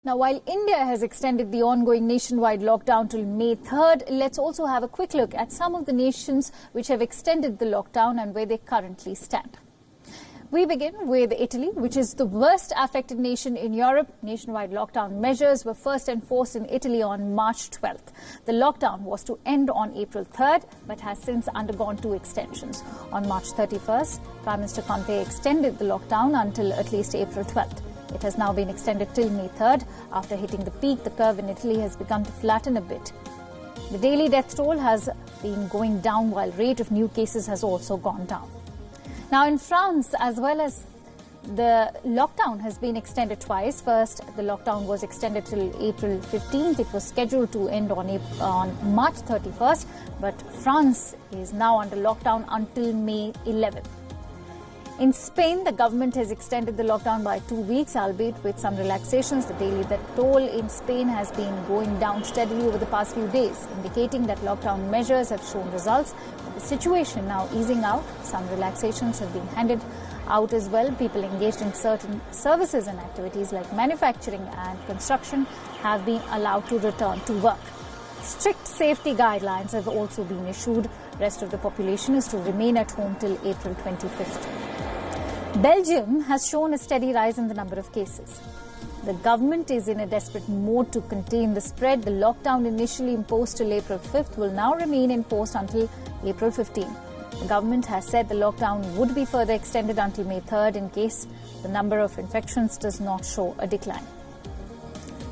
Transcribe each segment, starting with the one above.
Now, while India has extended the ongoing nationwide lockdown till May 3rd, let's also have a quick look at some of the nations which have extended the lockdown and where they currently stand. We begin with Italy, which is the worst affected nation in Europe. Nationwide lockdown measures were first enforced in Italy on March 12th. The lockdown was to end on April 3rd, but has since undergone 2 extensions. On March 31st, Prime Minister Conte extended the lockdown until at least April 12th. It has now been extended till May 3rd. After hitting the peak, the curve in Italy has begun to flatten a bit. The daily death toll has been going down while rate of new cases has also gone down. Now in France, as well as the lockdown has been extended twice. First, the lockdown was extended till April 15th. It was scheduled to end on March 31st, but France is now under lockdown until May 11th. In Spain, the government has extended the lockdown by 2 weeks, albeit with some relaxations. The daily death toll in Spain has been going down steadily over the past few days, indicating that lockdown measures have shown results. With the situation now easing out, some relaxations have been handed out as well. People engaged in certain services and activities like manufacturing and construction have been allowed to return to work. Strict safety guidelines have also been issued. Rest of the population is to remain at home till April 25th. Belgium has shown a steady rise in the number of cases. The government is in a desperate mode to contain the spread. The lockdown initially imposed till April 5th will now remain in force until April 15th. The government has said the lockdown would be further extended until May 3rd in case the number of infections does not show a decline.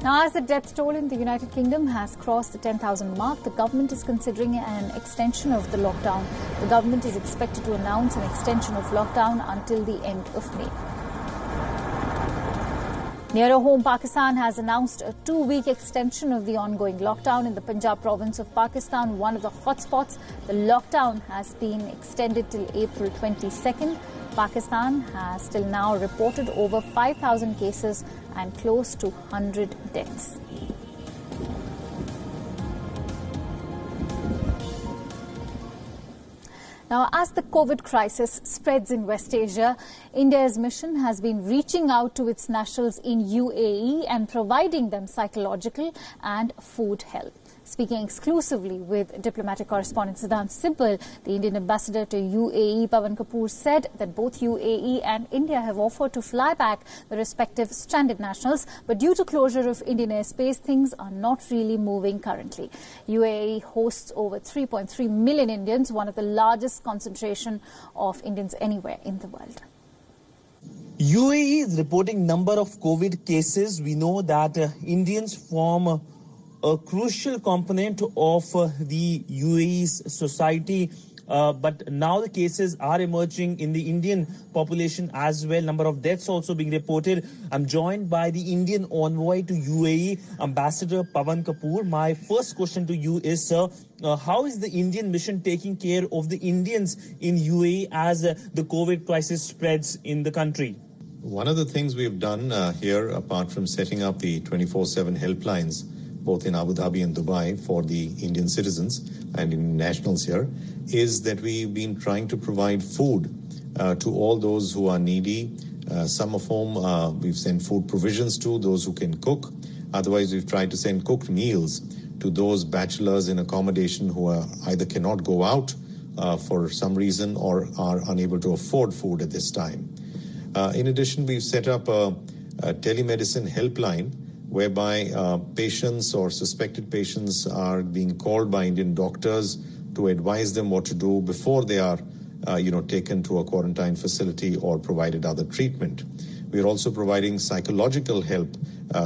Now, as the death toll in the United Kingdom has crossed the 10,000 mark, the government is considering an extension of the lockdown. The government is expected to announce an extension of lockdown until the end of May. Nearer home, Pakistan has announced a 2-week extension of the ongoing lockdown in the Punjab province of Pakistan, one of the hotspots. The lockdown has been extended till April 22nd. Pakistan has till now reported over 5,000 cases and close to 100 deaths. Now, as the COVID crisis spreads in West Asia, India's mission has been reaching out to its nationals in UAE and providing them psychological and food help. Speaking exclusively with diplomatic correspondent Siddhant Sibbal, the Indian ambassador to UAE, Pawan Kapoor, said that both UAE and India have offered to fly back the respective stranded nationals, but due to closure of Indian airspace, things are not really moving currently. UAE hosts over 3.3 million Indians, one of the largest concentration of Indians anywhere in the world. UAE is reporting number of COVID cases. We know that Indians form a crucial component of the UAE's society, but now the cases are emerging in the Indian population as well. Number of deaths also being reported. I'm joined by the Indian envoy to UAE, Ambassador Pawan Kapoor. My first question to you is, sir, how is the Indian mission taking care of the Indians in UAE as the COVID crisis spreads in the country? One of the things we've done here, apart from setting up the 24/7 helplines, both in Abu Dhabi and Dubai for the Indian citizens and Indian nationals here, is that we've been trying to provide food to all those who are needy, some of whom we've sent food provisions to, those who can cook. Otherwise, we've tried to send cooked meals to those bachelors in accommodation who are either cannot go out for some reason or are unable to afford food at this time. In addition, we've set up a telemedicine helpline whereby patients or suspected patients are being called by Indian doctors to advise them what to do before they are, taken to a quarantine facility or provided other treatment. We are also providing psychological help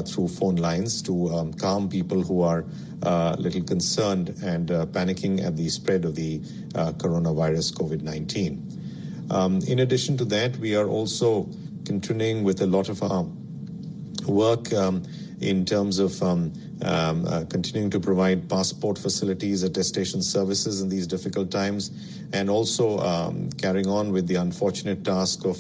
through phone lines to calm people who are a little concerned and panicking at the spread of the coronavirus COVID-19. In addition to that, we are also continuing with a lot of work in terms of continuing to provide passport facilities, attestation services in these difficult times, and also carrying on with the unfortunate task of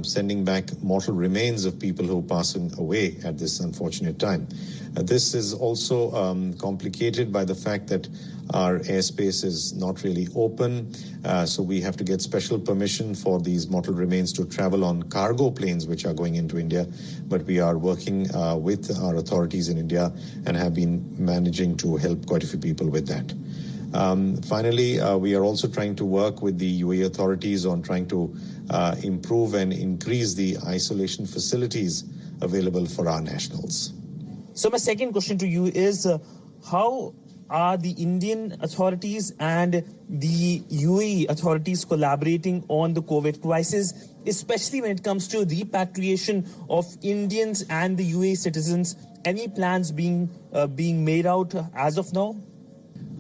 sending back mortal remains of people who are passing away at this unfortunate time. This is also complicated by the fact that our airspace is not really open, so we have to get special permission for these mortal remains to travel on cargo planes which are going into India. But we are working with our authorities in India and have been managing to help quite a few people with that. Finally, we are also trying to work with the UAE authorities on trying to improve and increase the isolation facilities available for our nationals. So my second question to you is, how are the Indian authorities and the UAE authorities collaborating on the COVID crisis, especially when it comes to repatriation of Indians and the UAE citizens? Any plans being made out as of now?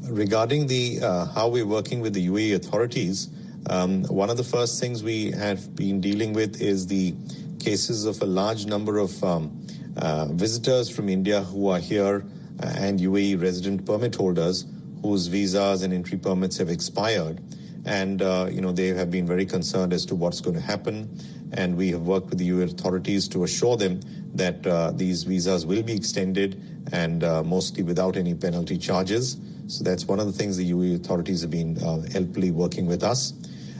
Regarding the how we're working with the UAE authorities, one of the first things we have been dealing with is the cases of a large number of visitors from India who are here and UAE resident permit holders whose visas and entry permits have expired. And, they have been very concerned as to what's going to happen. And we have worked with the UAE authorities to assure them that these visas will be extended and mostly without any penalty charges. So that's one of the things the UAE authorities have been helpfully working with us.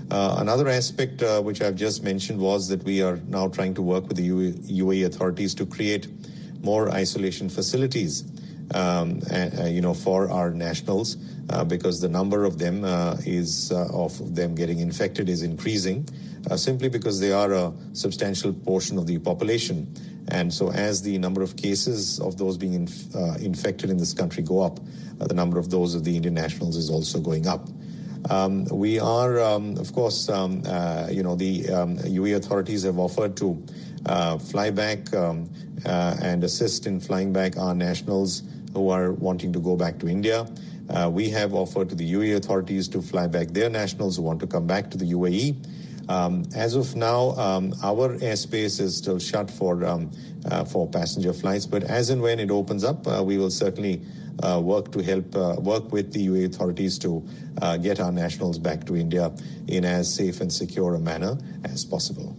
Another aspect which I've just mentioned was that we are now trying to work with the UAE authorities to create more isolation facilities, for our nationals, because the number of them of them getting infected is increasing, simply because they are a substantial portion of the population. And so as the number of cases of those being infected in this country go up, the number of those of the Indian nationals is also going up. We are, of course, the UAE authorities have offered to fly back and assist in flying back our nationals who are wanting to go back to India. We have offered to the UAE authorities to fly back their nationals who want to come back to the UAE. As of now, our airspace is still shut for passenger flights, but as and when it opens up, we will certainly work with the UAE authorities to get our nationals back to India in as safe and secure a manner as possible.